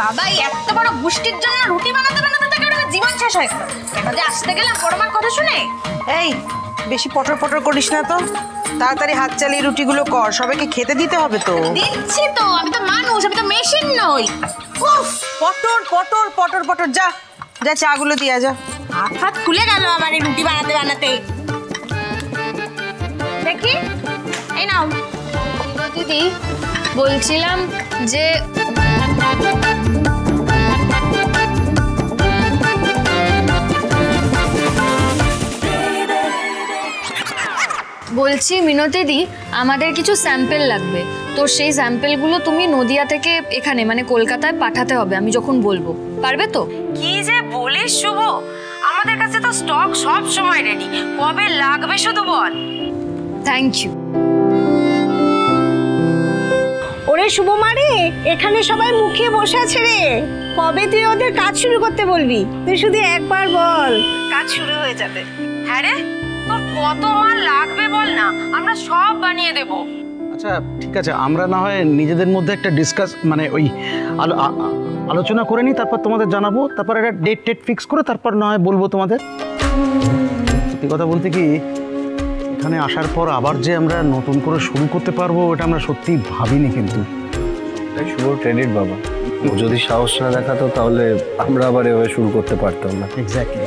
বাবা এত বড় গুষ্টির জন্য রুটি বানাতে বানাতে তাকে জীবন শেষ হয়ে গেল। কেন যে আসতে গেলাম পরমার কথা শুনে। এই বেশি পটর পটর করিস না তো, তাড়াতাড়ি হাত চালিয়ে রুটিগুলো কর, সবাইকে খেতে দিতে হবে তো। দিচ্ছি তো, আমি তো মানুষ, আমি তো মেশিন নই। উফ, পটর পটর পটর পটর, যা যা চাগুলো দিয়া যা। হাত খুলে গেল আমার এই রুটি বানাতে বানাতে। দেখি এই নাও। দিদি বলছিলাম যে বলছি মিনতিদি, আমাদের কিছু স্যাম্পেল লাগবে, তো সেই স্যাম্পেলগুলো তুমি নদিয়া থেকে এখানে মানে কলকাতায় পাঠাতে হবে আমি যখন বলবো। পারবে তো? কি যে বলিস শুভ, আমাদের কাছে তো স্টক সব সময় রেডি, কবে লাগবে শুধু বল। Thank you. ওরে শুভমারে, এখানে সবাই মুখিয়ে বসে আছে রে, কবে তুই ওদের কাজ শুরু করতে বলবি? তুই শুধু একবার বল, কাজ শুরু হয়ে যাবে। হ্যাঁ রে, তোর কত মাল লাগবে বল না, আমরা সব বানিয়ে দেব। আচ্ছা ঠিক আছে, আমরা না হয় নিজেদের মধ্যে একটা ডিসকাস মানে ওই আলোচনা করে নিই, তারপর তোমাদের জানাবো, তারপর একটা ডেট ফিক্স করে তারপর না হয় বলবো তোমাদের। সত্যি কথা বলতে কি, এখানে আসার পর আবার যে আমরা নতুন করে শুরু করতে পারবো এটা আমরা সত্যিই ভাবিনি, কিন্তু শুভ ক্রেডিট বাবা, ও যদি সাহস না দেখাতো তাহলে আমরা আবার এভাবে শুরু করতে পারতাম না। এক্স্যাক্টলি।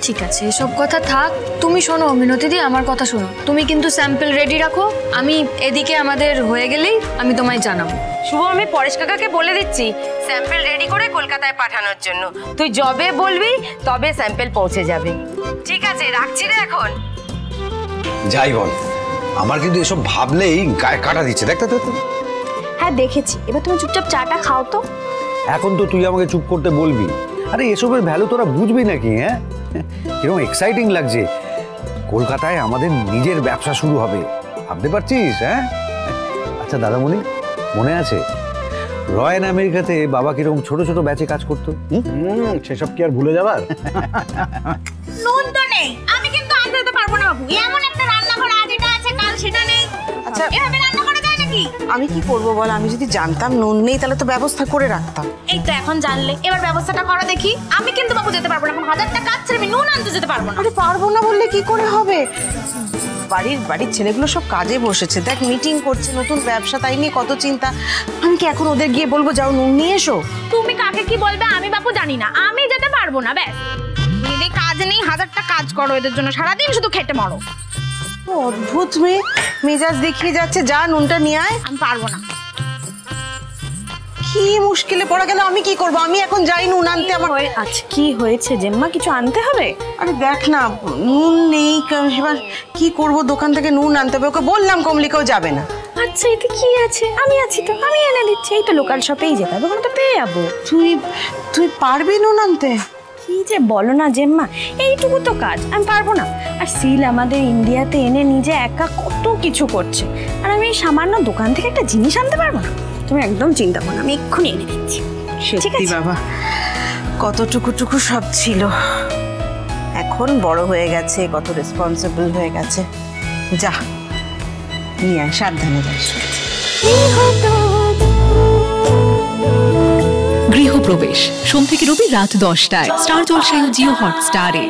ঠিক আছে, এসব কথা থাক, তুমি শোনো মিনতিদি, আমার কথা শোনো। তুমি কিন্তু স্যাম্পল রেডি রাখো, আমি এদিকে আমাদের হয়ে গেলেই আমি তোমায় জানাবো। শুভ, আমি পরেশ কাকাকে বলে দিচ্ছি স্যাম্পল রেডি করে কলকাতায় পাঠানোর জন্য। তুই যবে বলবি তবে স্যাম্পল পৌঁছে যাবে। ঠিক আছে, রাখছি রে এখন। যাই বল, আমার কিন্তু এসব ভাবলেই গায়ে কাটা দিচ্ছে, দেখতে তো। হ্যাঁ দেখেছি, এবার তুমি চুপচাপ চাটা খাও তো। এখন তো তুই আমাকে চুপ করতে বলবি? আরে এসবের ভ্যালু তোরা বুঝবি নাকি? হ্যাঁ, কিরকম এক্সাইটিং লাগছে, কলকাতায় আমাদের নিজের ব্যবসা শুরু হবে, ভাবতে পারছিস? হ্যাঁ আচ্ছা দাদামণি, মনে আছে রয়্যাল আমেরিকাতে বাবা কিরকম ছোট ছোট ব্যাচে কাজ করতো? সেসব কি আর ভুলে যাবার? নুন তো নেই, আমি কিন্তু আনতে দিতে পারবো না বাবু। এমন একটা রান্নাঘর আজ এটা আছে কাল সেটা নেই। আচ্ছা এভাবে রান্না করা যায় নাকি? আমি কি করবো বল, আমি যদি জানতাম নুন নেই তাহলে তো ব্যবস্থা করে রাখতাম। এই তো এখন জানলে, এবার ব্যবস্থাটা করো দেখি। আমি কিন্তু বাবু যেতে পারবো না, এখন 1000টা কাজ ছেড়ে আমি নুন আনতে যেতে পারবো না। আরে পারবো না বললে কি করে হবে? বাড়ির ছেলেগুলো সব কাজে বসেছে, দেখ মিটিং করছে, নতুন ব্যবসা, তাই নিয়ে কত চিন্তা। আমি কি এখন ওদের গিয়ে বলবো যাও নুন নিয়ে এসো? তুমি কাকে কি বলবে আমি বাবু জানি না, আমি যেতে পারবো না। ব্যাস, যদি কাজ নেই 1000টা কাজ করো এদের জন্য, সারাদিন শুধু খেটে মরো। অদ্ভুত মেয়ে, মেজাজ দেখিয়ে যাচ্ছে, যা নুনটা নিয়ে আয়। আমি পারবো না। কি মুশকিলে পড়া গেল, আমি কি করবো? আমি এখন যাই নুন আনতে। আমার আচ্ছা কি হয়েছে জেম্মা, কিছু আনতে হবে? আরে দেখ না, নুন নেই, এবার কি করব? দোকান থেকে নুন আনতে হবে। ওকে বললাম কমলিকেও যাবে না। আচ্ছা এতে কি আছে, আমি আছি তো, আমি এনে দিচ্ছি। এই তো লোকাল শপেই যেতে হবে, ওখানে তো পেয়ে যাবো। তুই পারবি নুন আনতে? কি যে বলো না জেম্মা, এইটুকু তো কাজ, আমি পারবো না? আর সিল আমাদের ইন্ডিয়াতে এনে নিজে একা কত কিছু করছে, আর আমি এই সামান্য দোকান থেকে একটা জিনিস আনতে পারবো না? তুমি একদম চিন্তা করো না, আমি এক্ষুনি এনে দিচ্ছি। সত্যি বাবা, কতটুকু সব ছিল, এখন বড় হয়ে গেছে, কত রেসপন্সিবল হয়ে গেছে। যা নিয়ে আয়, সাবধানে যাস। গৃহপ্রবেশ সোম থেকে রবি রাত 10টায় স্টার জলসায় ও জিও হটস্টারে।